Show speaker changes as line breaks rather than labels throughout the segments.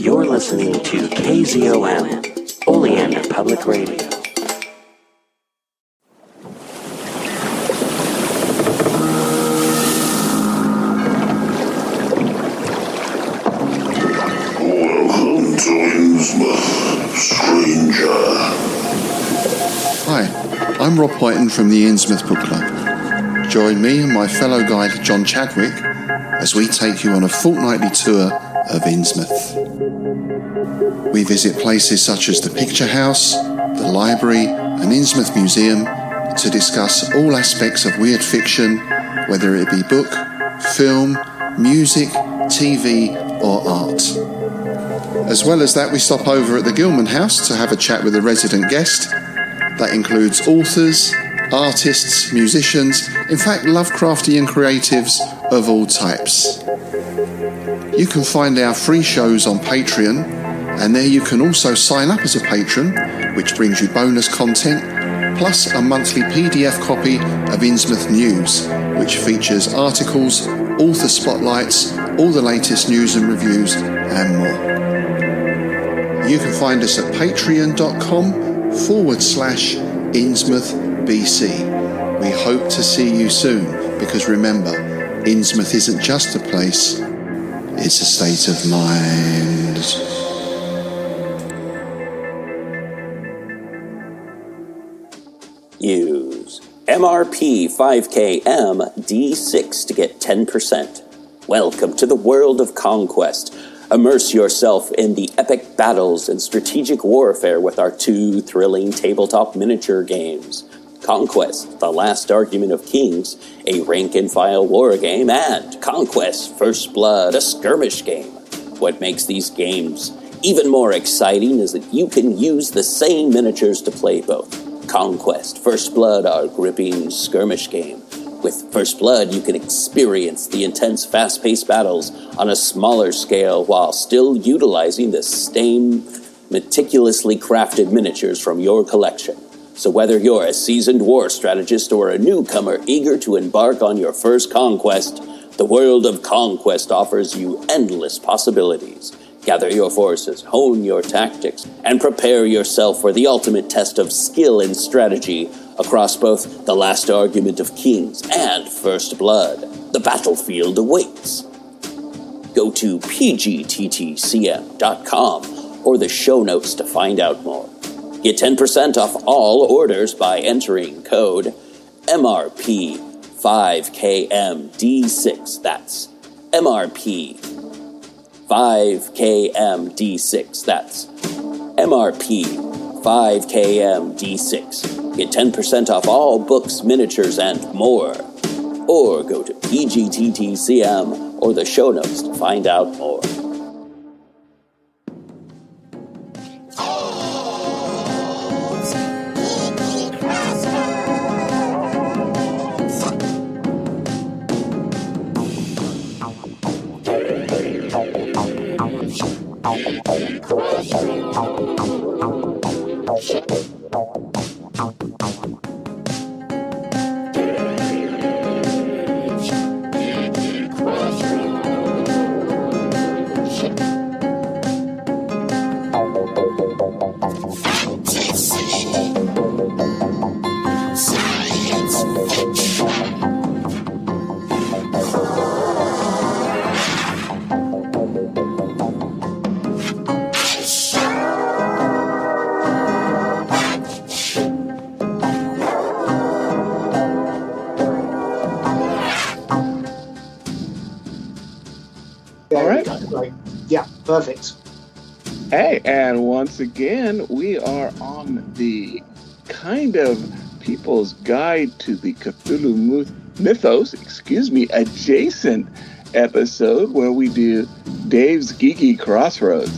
You're listening to KZOM, HOULIHAN Public Radio.
Welcome to Innsmouth, stranger.
Hi, I'm Rob Whiten from the Innsmouth Book Club. Join me and my fellow guide John Chadwick as we take you on a fortnightly tour of Innsmouth. We visit places such as the Picture House, the Library and Innsmouth Museum to discuss all aspects of weird fiction, whether it be book, film, music, TV or art. As well as that, we stop over at the Gilman House to have a chat with a resident guest. That includes authors, artists, musicians, in fact Lovecraftian creatives of all types. You can find our free shows on Patreon, and there you can also sign up as a patron, which brings you bonus content, plus a monthly PDF copy of Innsmouth News, which features articles, author spotlights, all the latest news and reviews, and more. You can find us at patreon.com/InnsmouthBC. We hope to see you soon, because remember, Innsmouth isn't just a place, it's a state of mind.
Use MRP 5KM D6 to get 10%. Welcome to the world of conquest. Immerse yourself in the epic battles and strategic warfare with our two thrilling tabletop miniature games. Conquest, The Last Argument of Kings, a rank-and-file war game, and Conquest, First Blood, a skirmish game. What makes these games even more exciting is that you can use the same miniatures to play both. Conquest, First Blood, our gripping skirmish game. With First Blood, you can experience the intense, fast-paced battles on a smaller scale while still utilizing the same meticulously crafted miniatures from your collection. So whether you're a seasoned war strategist or a newcomer eager to embark on your first conquest, the world of conquest offers you endless possibilities. Gather your forces, hone your tactics, and prepare yourself for the ultimate test of skill and strategy across both The Last Argument of Kings and First Blood. The battlefield awaits. Go to pgttcm.com or the show notes to find out more. Get 10% off all orders by entering code MRP5KMD6. That's MRP5KMD6. That's MRP5KMD6. Get 10% off all books, miniatures, and more. Or go to PGTTCM or the show notes to find out more.
Perfect.
Hey, and once again, we are on the kind of People's Guide to the Cthulhu Mythos, adjacent episode where we do Dave's Geeky Crossroads.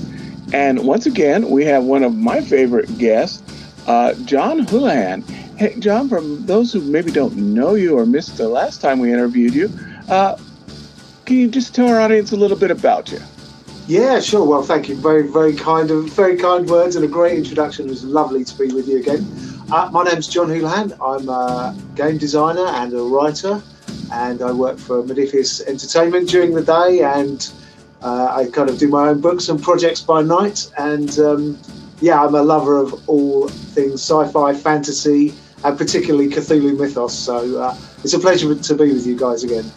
And once again, we have one of my favorite guests, John HOULIHAN. Hey, John, from those who maybe don't know you or missed the last time we interviewed you, can you just tell our audience a little bit about you?
Yeah, sure. Well, thank you. Very, very kind words and a great introduction. It was lovely to be with you again. My name's John HOULIHAN. I'm a game designer and a writer, and I work for Modifius Entertainment during the day and I kind of do my own books and projects by night, and I'm a lover of all things sci-fi, fantasy, and particularly Cthulhu mythos. So it's a pleasure to be with you guys again.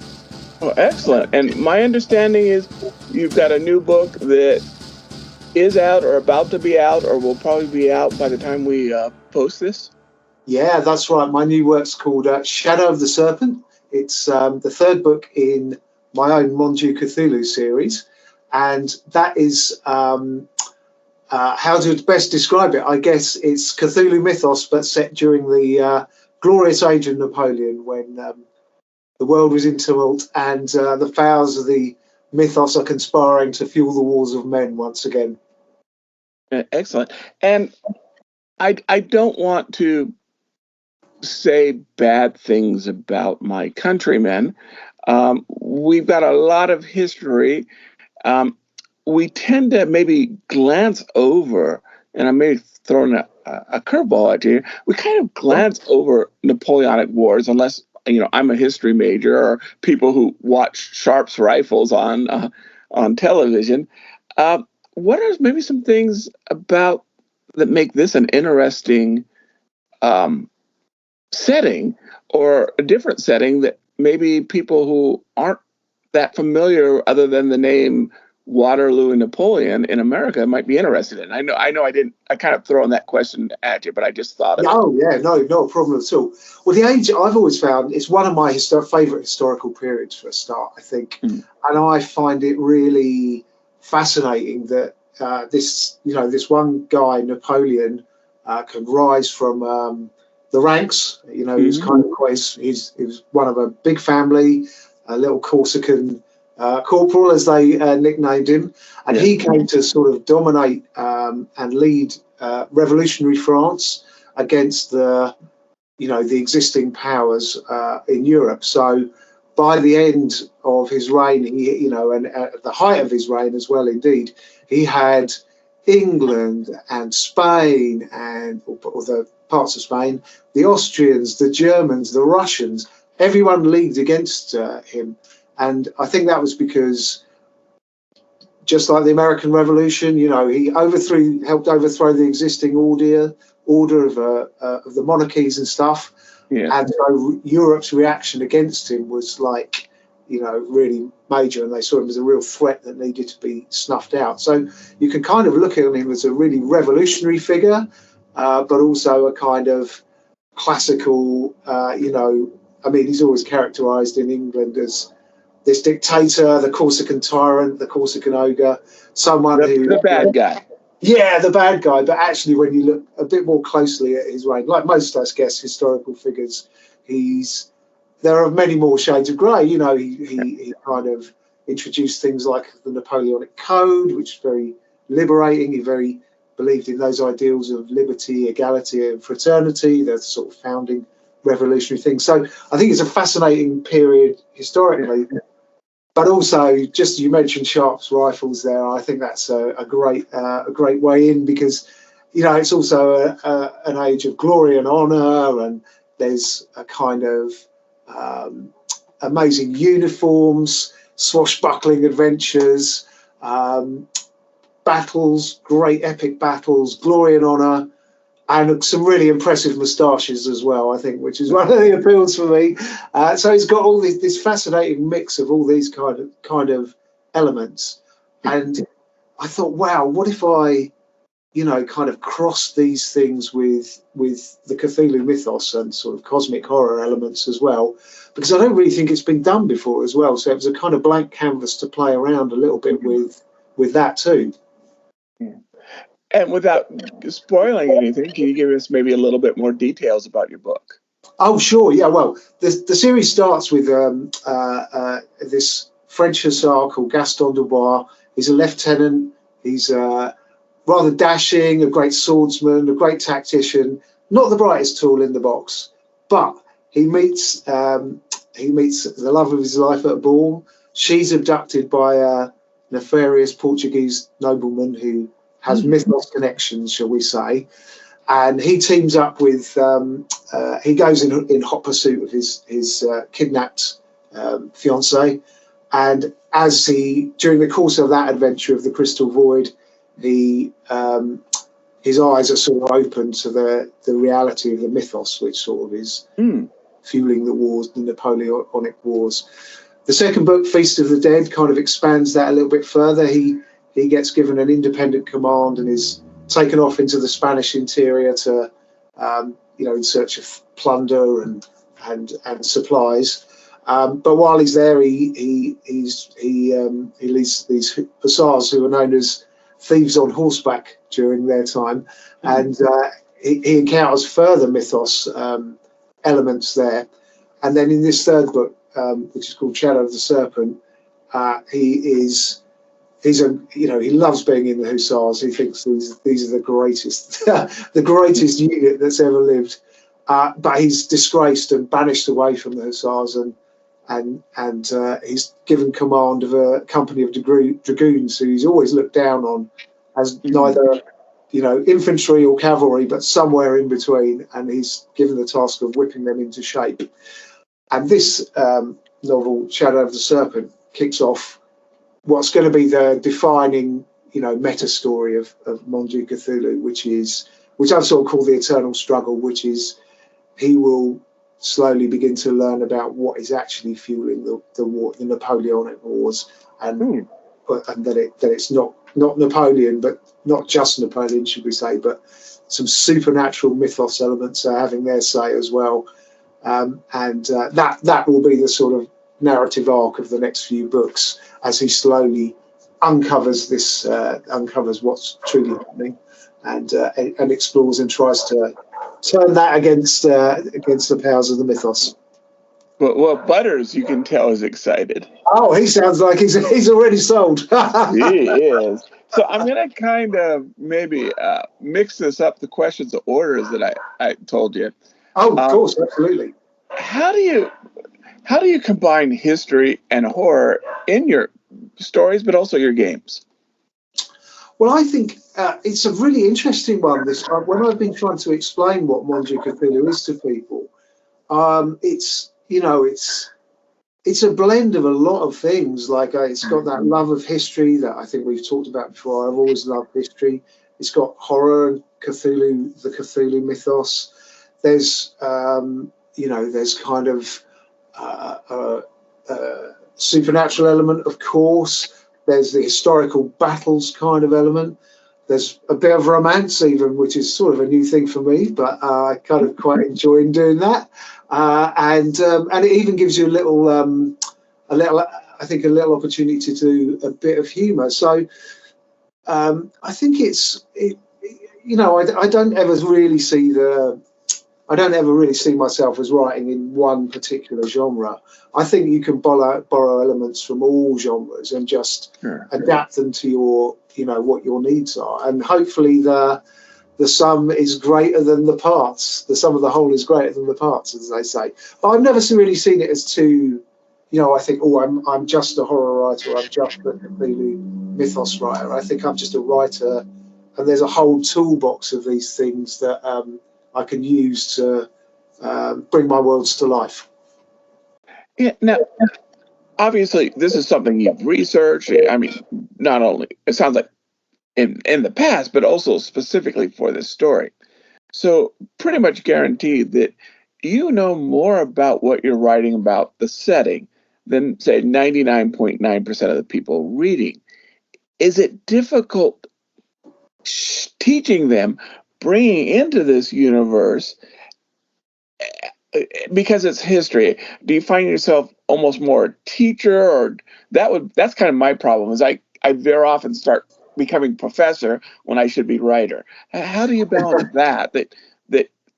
Oh, excellent. And my understanding is you've got a new book that is out or about to be out or will probably be out by the time we post this.
Yeah, that's right. My new work's called Shadow of the Serpent. It's the third book in my own Monju Cthulhu series. And that is, how to best describe it? I guess it's Cthulhu mythos, but set during the glorious age of Napoleon, when the world was in tumult and the powers of the mythos are conspiring to fuel the wars of men once again.
Excellent. And I don't want to say bad things about my countrymen. We've got a lot of history. We tend to maybe glance over, and I may have thrown a curveball at you. We kind of glance over Napoleonic Wars, unless I'm a history major or people who watch Sharp's rifles on television. What are maybe some things about that make this an interesting setting, or a different setting that maybe people who aren't that familiar, other than the name Waterloo and Napoleon in America, might be interested in? I know I kind of thrown that question at you, but I just thought of it.
Oh yeah, no, not a problem at all. Well, the age, I've always found, it's one of my favourite historical periods for a start, I think. And I find it really fascinating that this one guy, Napoleon, can rise from the ranks. He was kind of he was one of a big family, a little Corsican corporal, as they nicknamed him, and he came to sort of dominate and lead revolutionary France against the existing powers in Europe. So by the end of his reign, and at the height of his reign as well, indeed, he had England and Spain or the parts of Spain, the Austrians, the Germans, the Russians, everyone leagued against him. And I think that was because, just like the American Revolution, he helped overthrow the existing order of the monarchies and stuff. Yeah. And so Europe's reaction against him was really major, and they saw him as a real threat that needed to be snuffed out. So you can kind of look at him as a really revolutionary figure, but also a kind of classical, he's always characterised in England as this dictator, the Corsican tyrant, the Corsican ogre, someone
the bad guy.
Yeah, the bad guy. But actually, when you look a bit more closely at his reign, like most, I guess, historical figures, there are many more shades of grey. He kind of introduced things like the Napoleonic Code, which is very liberating. He very believed in those ideals of liberty, equality, and fraternity, the sort of founding revolutionary things. So I think it's a fascinating period historically. But also, just you mentioned Sharp's rifles there. I think that's a great way in, because it's also an age of glory and honour, and there's a kind of amazing uniforms, swashbuckling adventures, battles, great epic battles, glory and honour, and some really impressive moustaches as well, I think, which is one of the appeals for me. So it's got all this fascinating mix of all these kind of elements. And I thought, wow, what if I, kind of cross these things with the Cthulhu mythos and sort of cosmic horror elements as well, because I don't really think it's been done before as well. So it was a kind of blank canvas to play around a little bit with that too.
And without spoiling anything, can you give us maybe a little bit more details about your book?
Oh, sure. Yeah, well, the series starts with this French hussar called Gaston Dubois. He's a lieutenant. He's rather dashing, a great swordsman, a great tactician, not the brightest tool in the box. But he meets the love of his life at a ball. She's abducted by a nefarious Portuguese nobleman who has mythos connections, shall we say, and he teams up with. He goes in hot pursuit of his kidnapped fiancée, And as during the course of that adventure of the Crystal Void, his eyes are sort of open to the reality of the mythos, which sort of is fueling the wars, the Napoleonic Wars. The second book, Feast of the Dead, kind of expands that a little bit further. He gets given an independent command and is taken off into the Spanish interior to, in search of plunder and supplies. But while he's there, he leads these hussars who are known as thieves on horseback during their time, and he encounters further mythos elements there. And then in this third book, which is called Shadow of the Serpent, he loves being in the hussars. He thinks these are the greatest the greatest unit that's ever lived. But he's disgraced and banished away from the hussars, and he's given command of a company of dragoons who he's always looked down on as neither infantry or cavalry, but somewhere in between, and he's given the task of whipping them into shape. And this novel, Shadow of the Serpent, kicks off what's going to be the defining meta story of Monju Cthulhu, which I've sort of called the eternal struggle, which is he will slowly begin to learn about what is actually fueling the war, the Napoleonic Wars, and that it's not Napoleon, but not just Napoleon, should we say, but some supernatural mythos elements are having their say as well, and that will be the sort of narrative arc of the next few books as he slowly uncovers what's truly happening, and explores and tries to turn that against the powers of the mythos.
Well, Butters, you can tell, is excited.
Oh, he sounds like he's already sold.
He is. So I'm going to kind of maybe mix this up, the questions, the orders that I told you.
Oh, of course, absolutely.
How do you combine history and horror in your stories, but also your games?
Well, I think it's a really interesting one. This when I've been trying to explain what Monju Cthulhu is to people, it's a blend of a lot of things. Like it's got that love of history that I think we've talked about before. I've always loved history. It's got horror and Cthulhu, the Cthulhu mythos. There's there's kind of supernatural element, of course. There's the historical battles kind of element. There's a bit of romance even, which is sort of a new thing for me, but I kind of quite enjoy doing that. And it even gives you a little opportunity to do a bit of humour. So I think I don't ever really see myself as writing in one particular genre. I think you can borrow elements from all genres and just adapt them to your, what your needs are. And hopefully the sum is greater than the parts. The sum of the whole is greater than the parts, as they say. But I've never really seen it as too, I think, I'm just a horror writer. I'm just a Cthulhu mythos writer. I think I'm just a writer, and there's a whole toolbox of these things that I can use to bring my worlds to life.
Yeah. Now, obviously, this is something you've researched. I mean, not only it sounds like in the past, but also specifically for this story. So, pretty much guaranteed that you know more about what you're writing about, the setting, than say 99.9% of the people reading. Is it difficult teaching them, bringing into this universe, because it's history? Do you find yourself almost more a teacher, or that's kind of my problem, is I very often start becoming professor when I should be writer. How do you balance that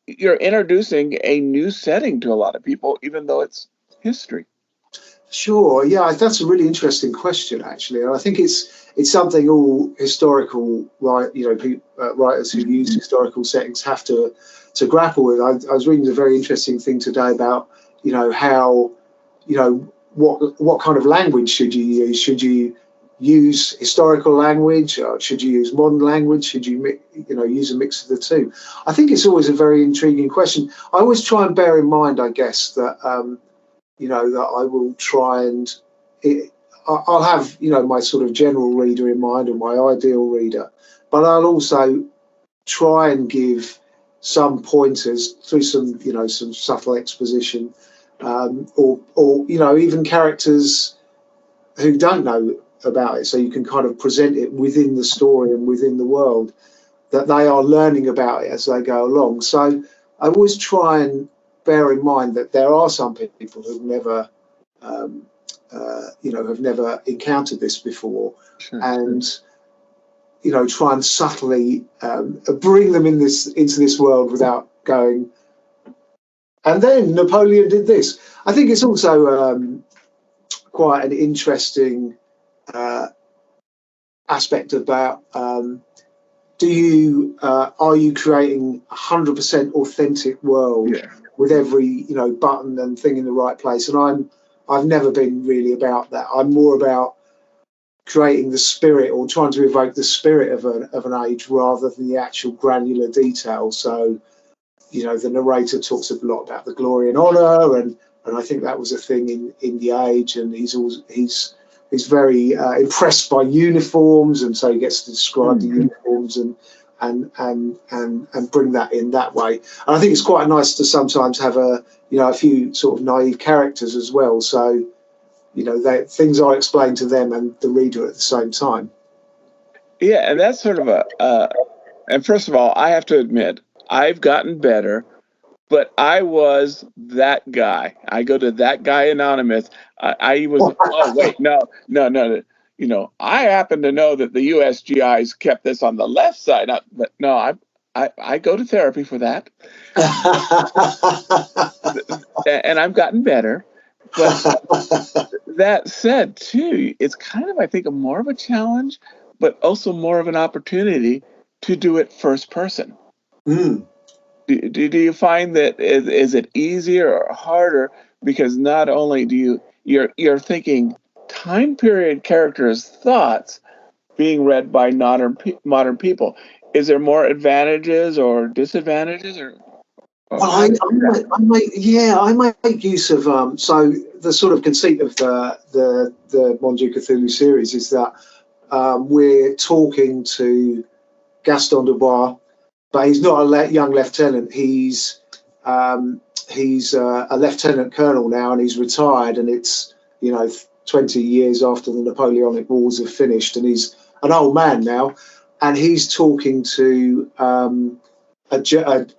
you're introducing a new setting to a lot of people, even though it's history?
Sure, yeah, that's a really interesting question, actually, and I think it's something all historical writers who use historical settings have to grapple with. I was reading a very interesting thing today about how what kind of language should you use? Should you use historical language? Or should you use modern language? Should you use a mix of the two? I think it's always a very intriguing question. I always try and bear in mind, I guess, that that I will try and I'll have, you know, my sort of general reader in mind, or my ideal reader, but I'll also try and give some pointers through some, you know, some subtle exposition, or you know, even characters who don't know about it, so you can kind of present it within the story and within the world, that they are learning about it as they go along. So I always try and bear in mind that there are some people who've never, you know, have never encountered this before, and you know, try and subtly bring them into this world without going, and then Napoleon did this. I think it's also quite an interesting aspect about, are you creating a 100% authentic world with every, you know, button and thing in the right place? And I've never been really about that. I'm more about creating the spirit, or trying to evoke the spirit of an age rather than the actual granular detail. So, you know, the narrator talks a lot about the glory and honor, and I think that was a thing in the age. And he's very impressed by uniforms, and so he gets to describe the uniforms and bring that in that way. And I think it's quite nice to sometimes have a few sort of naive characters as well. So, you know, things are explained to them and the reader at the same time.
Yeah, and that's sort of and first of all, I have to admit, I've gotten better, but I was that guy. I go to that guy anonymous. I was, oh, wait, no. You know, I happen to know that the USGIs kept this on the left side, but no, I go to therapy for that. And I've gotten better. But that said, too, it's kind of, I think, more of a challenge, but also more of an opportunity to do it first person. Do you find that is it easier or harder, because not only do you're thinking time period characters' thoughts being read by modern people? Is there more advantages or disadvantages?
Well, I make use of so the sort of conceit of the Monju Cthulhu series is that we're talking to Gaston Dubois, but he's not a young lieutenant. He's a lieutenant colonel now, and he's retired. And it's, you know, 20 years after the Napoleonic Wars have finished, and he's an old man now, and he's talking to an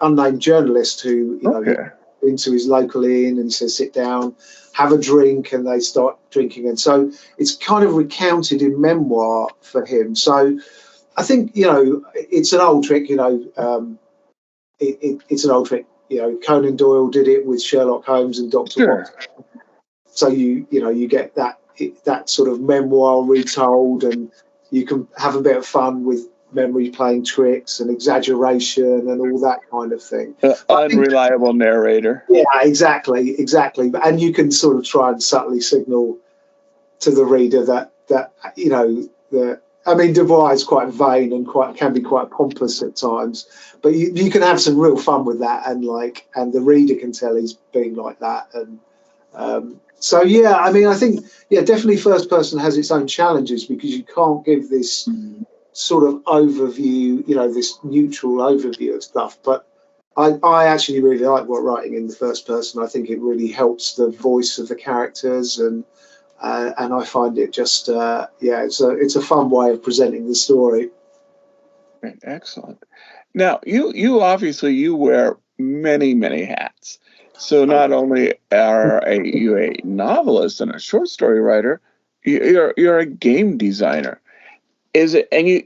unnamed journalist who, you know, into his local inn, and he says, sit down, have a drink, and they start drinking. And so it's kind of recounted in memoir for him. So I think, you know, it's an old trick, you know, it's an old trick. You know, Conan Doyle did it with Sherlock Holmes and Dr. Watson. So you get that sort of memoir retold, and you can have a bit of fun with memory playing tricks and exaggeration and all that kind of thing.
Unreliable narrator.
Yeah, exactly. And you can sort of try and subtly signal to the reader that you know, I mean, Dubois is quite vain and can be quite pompous at times, but you can have some real fun with that, and the reader can tell he's being like that. And so yeah, I mean, I think definitely first person has its own challenges, because you can't give this sort of overview, you know, this neutral overview of stuff. But I actually really like writing in the first person. I think it really helps the voice of the characters, and I find it just it's a fun way of presenting the story.
Great, excellent. Now you obviously you wear many hats. So not only are you a novelist and a short story writer, you're a game designer. Is it, and you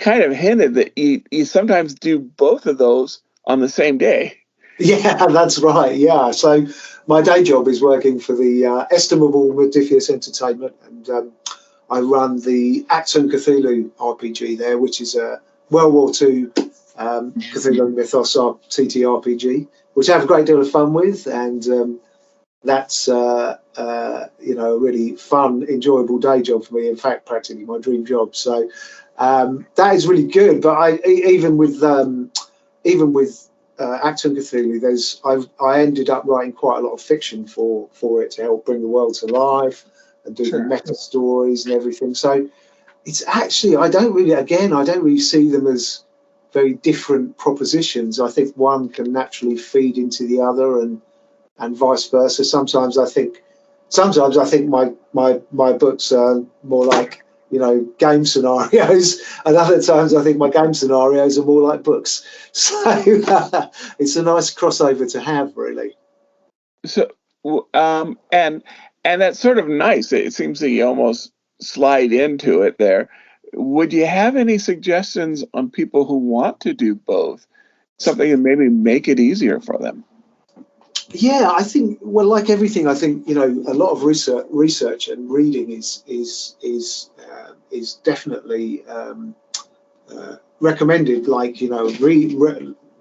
kind of hinted that you sometimes do both of those on the same day.
Yeah, that's right. Yeah, so my day job is working for the estimable Modiphius Entertainment, and I run the Acton Cthulhu RPG there, which is a World War II Cthulhu Mythos TTRPG, which I have a great deal of fun with, and that's you know, a really fun, enjoyable day job for me. In fact, practically my dream job. So that is really good. But even with Acton Cthulhu, I ended up writing quite a lot of fiction for it to help bring the world to life. and do the meta stories and everything. So it's actually, I don't really see them as very different propositions. I think one can naturally feed into the other, and vice versa. Sometimes I think my books are more like, game scenarios, and other times I think my game scenarios are more like books. So it's a nice crossover to have, really.
So, and that's sort of nice. It seems that you almost slide into it there. Would you have any suggestions on people who want to do both? Something to maybe make it easier for them?
Yeah, I think, well, like everything, I think, a lot of research and reading is definitely recommended. Like,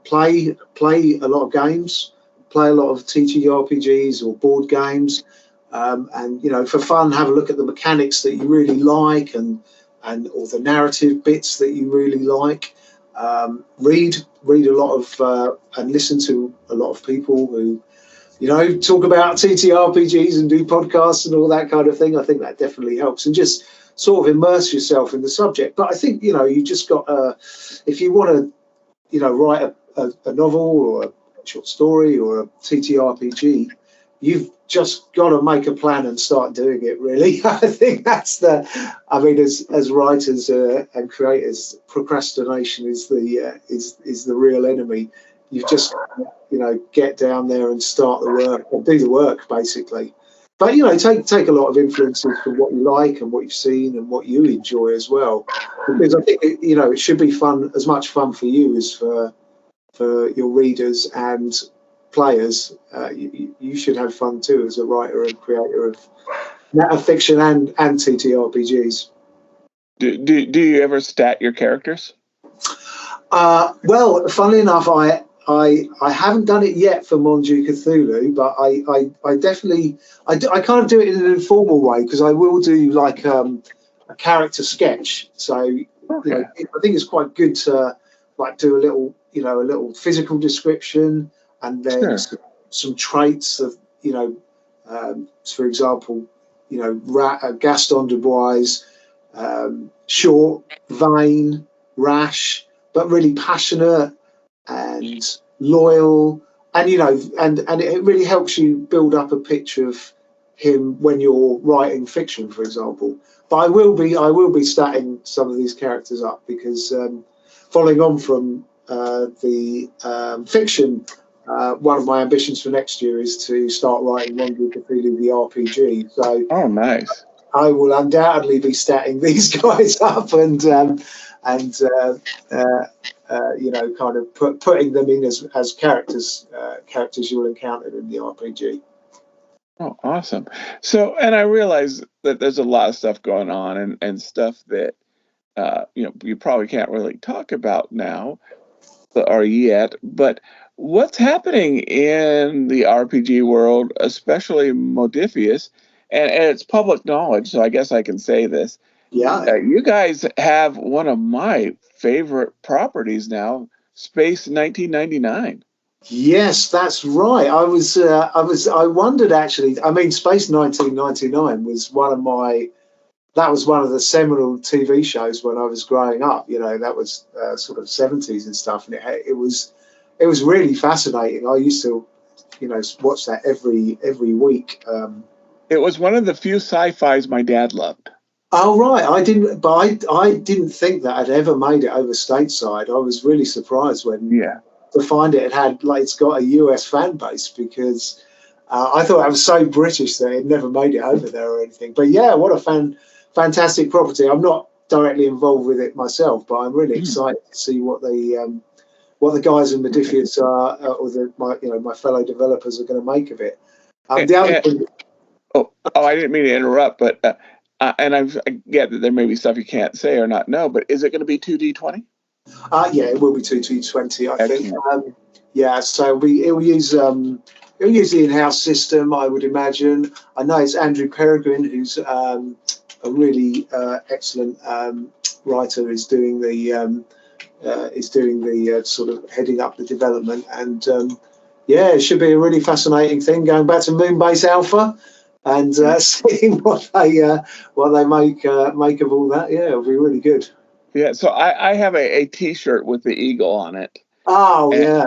play a lot of games, play a lot of TTRPGs or board games, and for fun, have a look at the mechanics that you really like, and or the narrative bits that you really like. Read a lot of and listen to a lot of people who talk about TTRPGs and do podcasts and all that kind of thing. I think that definitely helps, and just sort of immerse yourself in the subject. But I think you just got if you want to write a novel or a short story or a TTRPG, you've just got to make a plan and start doing it, really. I think that's as writers and creators, procrastination is the real enemy. You've just get down there and start the work, or do the work, basically. But take a lot of influences from what you like and what you've seen and what you enjoy as well, because I think it should be fun, as much fun for you as for your readers and players. You should have fun too as a writer and creator of meta fiction and TTRPGs.
Do you ever stat your characters?
Well, funnily enough, I haven't done it yet for Mon du Cthulhu, but I definitely I kind of do it in an informal way, because I will do like a character sketch. So I think it's quite good to like do a little physical description, and then some traits of for example Gaston du Bois, short, vain, rash, but really passionate and loyal, and and it really helps you build up a picture of him when you're writing fiction, for example. But I will be statting some of these characters up, because following on from the fiction, one of my ambitions for next year is to start writing Mon du Cthulhu the RPG. So
nice.
I will undoubtedly be statting these guys up and kind of putting them in as characters you'll encounter in the RPG.
Oh, awesome. So, and I realize that there's a lot of stuff going on, and stuff that you probably can't really talk about now or yet, but what's happening in the RPG world, especially Modiphius, and it's public knowledge, so I guess I can say this.
Yeah.
You guys have one of my favorite properties now, Space 1999.
Yes, that's right. I wondered, actually. I mean, Space 1999 was one of the seminal TV shows when I was growing up. That was sort of 70s and stuff, and it was really fascinating. I used to watch that every week.
It was one of the few sci-fis my dad loved.
Oh, right. I didn't think that I'd ever made it over stateside. I was really surprised to find it's got a US fan base, because I thought I was so British that it never made it over there or anything. But yeah, what a fantastic property. I'm not directly involved with it myself, but I'm really excited to see what the guys in Modiphius or my fellow developers are going to make of it. The other thing.
I didn't mean to interrupt, but and I get that there may be stuff you can't say or not know, but is it going to be 2D20?
Yeah, it will be 2D20, I think. So it will use the in-house system, I would imagine. I know it's Andrew Peregrine, who's a really excellent writer, is doing the sort of heading up the development, and it should be a really fascinating thing. Going back to Moonbase Alpha, and seeing what they make of all that. Yeah, it'll be really good.
Yeah, so I have a T-shirt with the eagle on it.
Oh, yeah.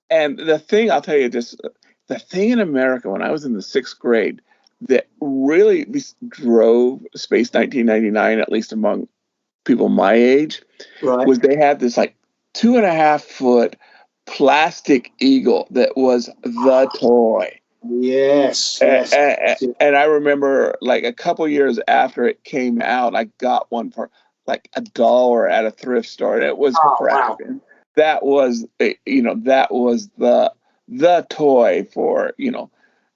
And the thing, I'll tell you, the thing in America when I was in the 6th grade that really drove Space 1999, at least among people my age,
Right.
was they had this like 2.5 foot plastic eagle that was the toy.
Yes.
And I remember like a couple years after it came out, I got one for like $1 at a thrift store. And it was crap.
Wow.
That was, that was the toy for,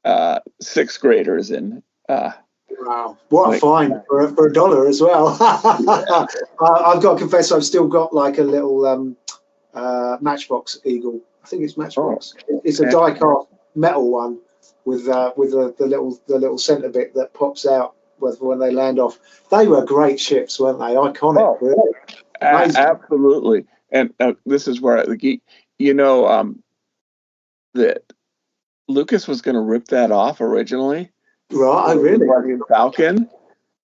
6th graders. And
wow, what a find for $1 as well. I've got to confess, I've still got like a little Matchbox eagle. I think it's Matchbox. It's a die-cast metal one with the little centre bit that pops out when they land off. They were great ships, weren't they? Iconic. Really.
Absolutely. And this is where the geek, that Lucas was going to rip that off originally.
Right, really?
Falcon.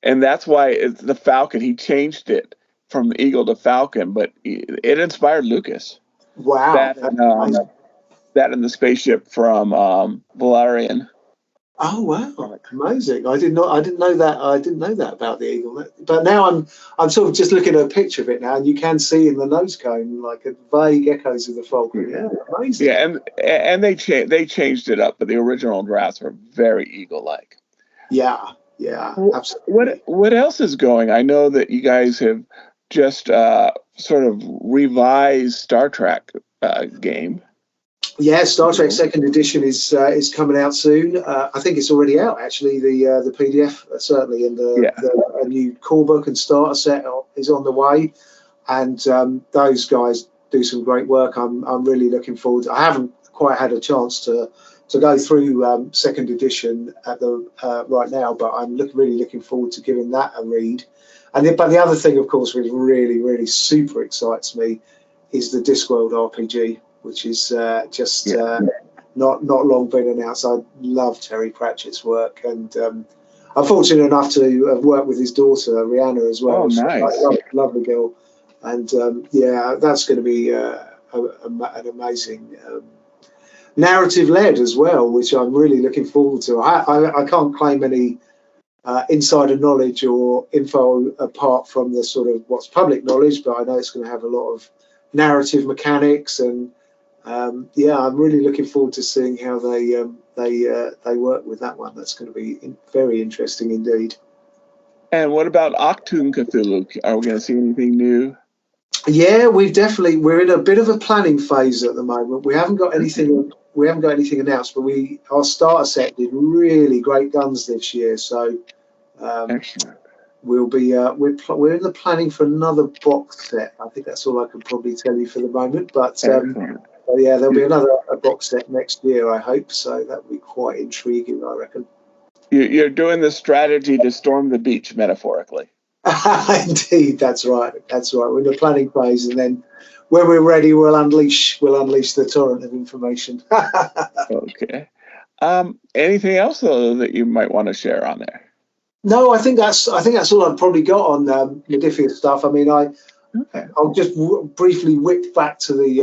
And that's why it's the Falcon. He changed it from the Eagle to Falcon, but it inspired Lucas.
Wow.
That and the spaceship from Valerian.
Oh wow, amazing! I didn't know that. I didn't know that about the eagle. But now I'm sort of just looking at a picture of it now, and you can see in the nose cone like a vague echoes of the Falcon. Yeah, amazing.
Yeah, and they changed it up, but the original drafts were very eagle-like.
Yeah, absolutely.
What else is going? I know that you guys have just sort of revised Star Trek game.
Yeah, Star Trek 2nd edition is coming out soon. I think it's already out actually. The PDF certainly, and a new core book and starter set is on the way. And those guys do some great work. I'm really looking forward. I haven't quite had a chance to go through 2nd edition at the right now, but I'm really looking forward to giving that a read. But the other thing, of course, which really super excites me, is the Discworld RPG, which is just not long been announced. I love Terry Pratchett's work, and I'm fortunate enough to have worked with his daughter Rihanna as well.
Oh, nice,
lovely girl, and that's going to be an amazing narrative-led as well, which I'm really looking forward to. I can't claim any insider knowledge or info apart from the sort of what's public knowledge, but I know it's going to have a lot of narrative mechanics, and I'm really looking forward to seeing how they work with that one. That's going to be very interesting indeed.
And what about Octoon Cthulhu? Are we going to see anything new?
Yeah, we're in a bit of a planning phase at the moment. We haven't got anything announced, but our starter set did really great guns this year, so we'll be we're in the planning for another box set. I think that's all I can probably tell you for the moment, but there'll be another box set next year, I hope, so that will be quite intriguing, I reckon.
You're doing the strategy to storm the beach, metaphorically.
Indeed, that's right. We're in the planning phase, and then when we're ready, we'll unleash the torrent of information.
Okay. Anything else though that you might want to share on there? No,
I think that's all I've probably got on Modiphius stuff. I mean, I'll just briefly whip back to the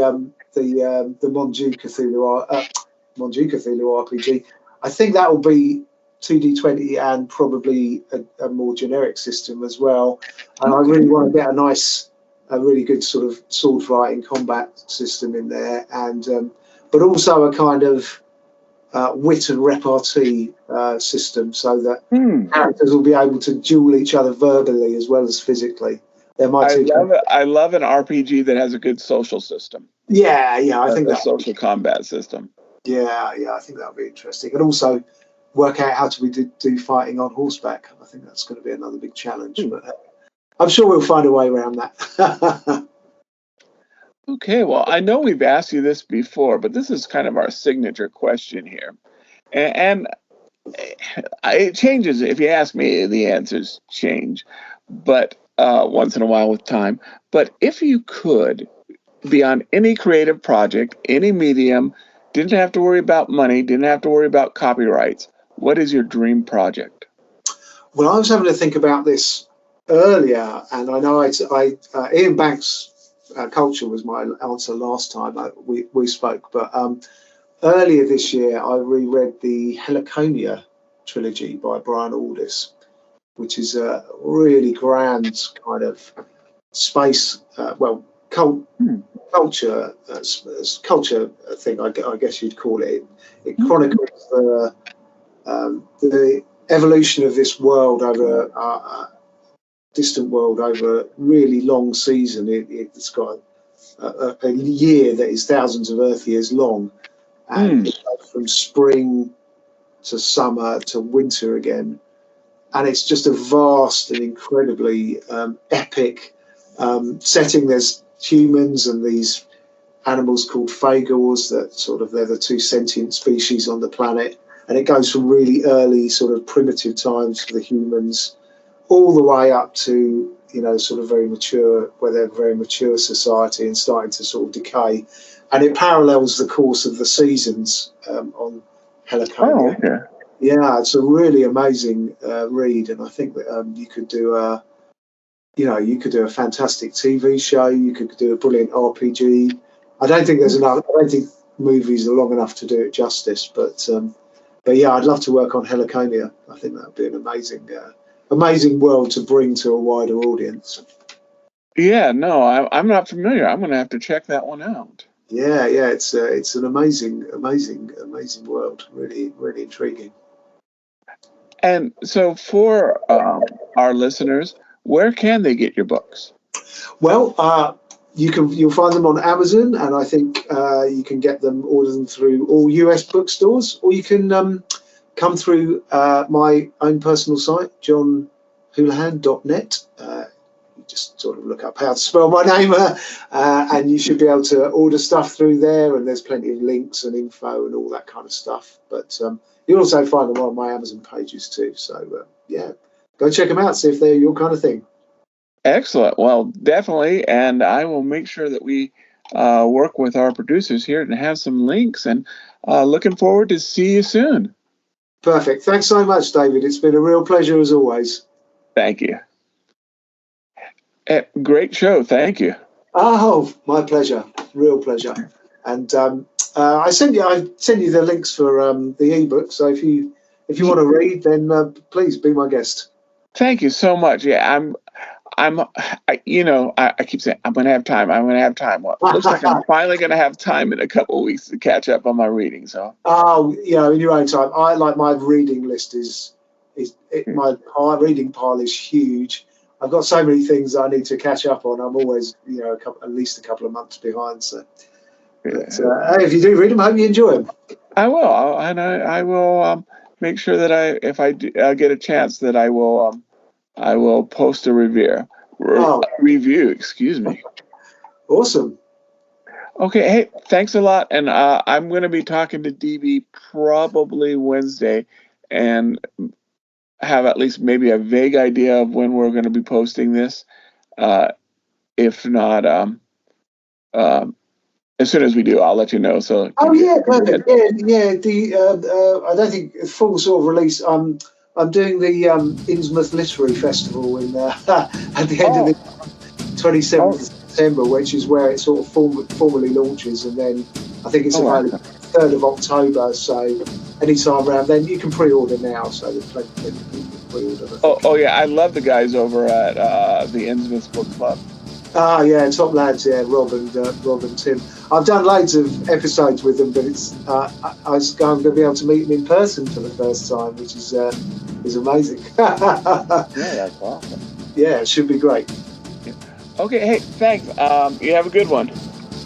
Monju Cthulhu RPG. I think that will be 2D20 and probably a more generic system as well. And I really want to get a really good sort of sword fighting combat system in there, and but also a kind of wit and repartee system, so that characters will be able to duel each other verbally as well as physically.
I love an RPG that has a good social system.
Yeah, I think that
social combat system.
Yeah, I think that'll be interesting, and also work out how to do fighting on horseback. I think that's going to be another big challenge, but I'm sure we'll find a way around that.
Okay, well, I know we've asked you this before, but this is kind of our signature question here. And it changes. If you ask me, the answers change, but once in a while with time. But if you could be on any creative project, any medium, didn't have to worry about money, didn't have to worry about copyrights, what is your dream project?
Well, I was having to think about this earlier, and I know Ian Banks' Culture was my answer last time we spoke, but earlier this year I reread the Heliconia trilogy by Brian Aldiss, which is a really grand kind of space, culture thing, I guess you'd call it. It chronicles the evolution of this world over a distant world over a really long season. It's got a year that is thousands of Earth years long, and it goes from spring to summer to winter again, and it's just a vast and incredibly epic setting. There's humans and these animals called Fagors that they're the two sentient species on the planet, and it goes from really early sort of primitive times for the humans all the way up to very mature, where they're a very mature society and starting to sort of decay, and it parallels the course of the seasons on Heliconia.
Oh, okay.
Yeah, it's a really amazing read, and I think that you could do a fantastic TV show. You could do a brilliant RPG. I don't think movies are long enough to do it justice, but yeah, I'd love to work on Heliconia. I think that would be an amazing world to bring to a wider audience.
Yeah, no, I'm not familiar. I'm going to have to check that one out.
Yeah, it's an amazing world. Really, really intriguing.
And so, for our listeners, where can they get your books?
Well, you'll find them on Amazon, and I think you can order them through all US bookstores, or you can come through my own personal site, johnhoulihan.net. You just sort of look up how to spell my name, and you should be able to order stuff through there, and there's plenty of links and info and all that kind of stuff. But you'll also find them on my Amazon pages too. So, yeah, go check them out, see if they're your kind of thing.
Excellent. Well, definitely, and I will make sure that we work with our producers here and have some links, and looking forward to see you soon.
Perfect. Thanks so much, David. It's been a real pleasure as always.
Thank you. Great show. Thank you.
Oh, my pleasure. Real pleasure. And I sent you the links for the ebook. So if you want to read, then please be my guest.
Thank you so much. Yeah, I keep saying I'm going to have time. Well, it looks like I'm finally going to have time in a couple of weeks to catch up on my reading. So.
Oh, in your own time. I like my reading list my reading pile is huge. I've got so many things that I need to catch up on. I'm always, at least a couple of months behind. So, but, if you do read them, I hope you enjoy them.
I will, and I will make sure that if I get a chance, that I will post a review. Excuse me.
Awesome.
Okay. Hey, thanks a lot. And I'm going to be talking to DB probably Wednesday, and have at least maybe a vague idea of when we're going to be posting this. If not, as soon as we do, I'll let you know. So.
Oh yeah, perfect. Yeah. I don't think full sort of release. I'm doing the Innsmouth Literary Festival at the end of the 27th of September, which is where it sort of formally launches, and then I think it's about the 3rd of October. So anytime around then, you can pre-order now. So there's plenty of people can pre-order.
Oh yeah, I love the guys over at the Innsmouth Book Club.
Ah, yeah, top lads, yeah, Rob and Tim. I've done loads of episodes with them, but I'm going to be able to meet them in person for the first time, which is amazing.
Yeah, that's awesome.
Yeah, it should be great.
Okay, hey, thanks. You have a good one.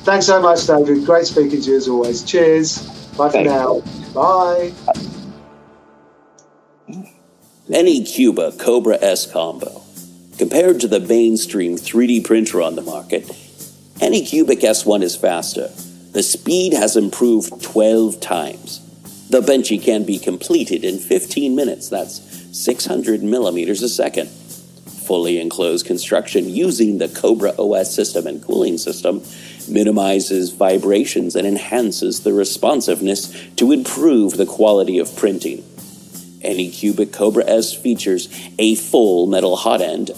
Thanks so much, David. Great speaking to you as always. Cheers. Bye for now. Bye.
Anycuba Cobra S combo. Compared to the mainstream 3D printer on the market, Anycubic S1 is faster. The speed has improved 12 times. The Benchy can be completed in 15 minutes. That's 600 millimeters a second. Fully enclosed construction using the Cobra OS system and cooling system minimizes vibrations and enhances the responsiveness to improve the quality of printing. Anycubic Cobra S features a full metal hot end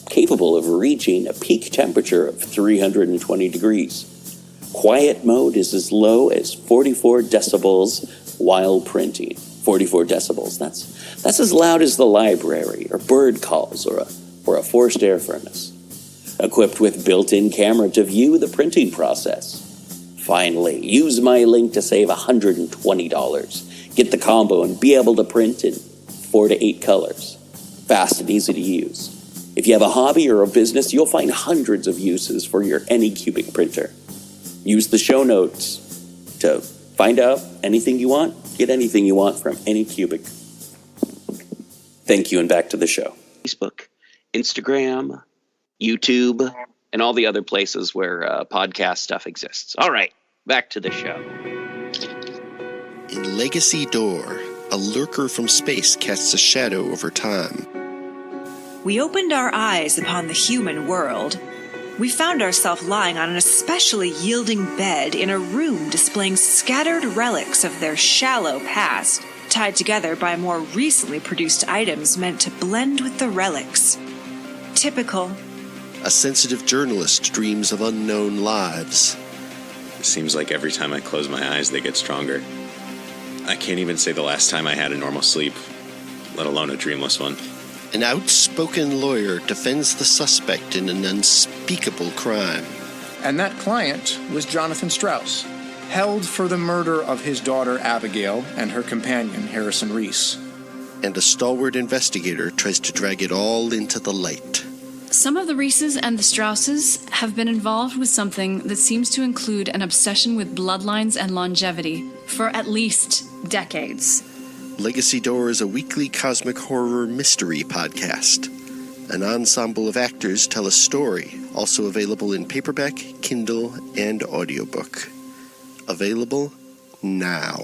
capable of reaching a peak temperature of 320 degrees. Quiet mode is as low as 44 decibels while printing. 44 decibels, that's as loud as the library, or bird calls, or a forced air furnace. Equipped with built-in camera to view the printing process. Finally, use my link to save $120. Get the combo and be able to print in 4 to 8 colors. Fast and easy to use. If you have a hobby or a business, you'll find hundreds of uses for your Anycubic printer. Use the show notes to find out anything you want. Get anything you want from Anycubic. Thank you, and back to the show. Facebook, Instagram, YouTube, and all the other places where podcast stuff exists. All right, back to the show.
In Legacy Door, a lurker from space casts a shadow over time.
We opened our eyes upon the human world. We found ourselves lying on an especially yielding bed in a room displaying scattered relics of their shallow past, tied together by more recently produced items meant to blend with the relics. Typical.
A sensitive journalist dreams of unknown lives.
It seems like every time I close my eyes, they get stronger. I can't even say the last time I had a normal sleep, let alone a dreamless one.
An outspoken lawyer defends the suspect in an unspeakable crime.
And that client was Jonathan Strauss, held for the murder of his daughter Abigail and her companion Harrison Reese.
And a stalwart investigator tries to drag it all into the light.
Some of the Reeses and the Strausses have been involved with something that seems to include an obsession with bloodlines and longevity for at least decades.
Legacy Door is a weekly cosmic horror mystery podcast. An ensemble of actors tell a story, also available in paperback, Kindle, and audiobook. Available now.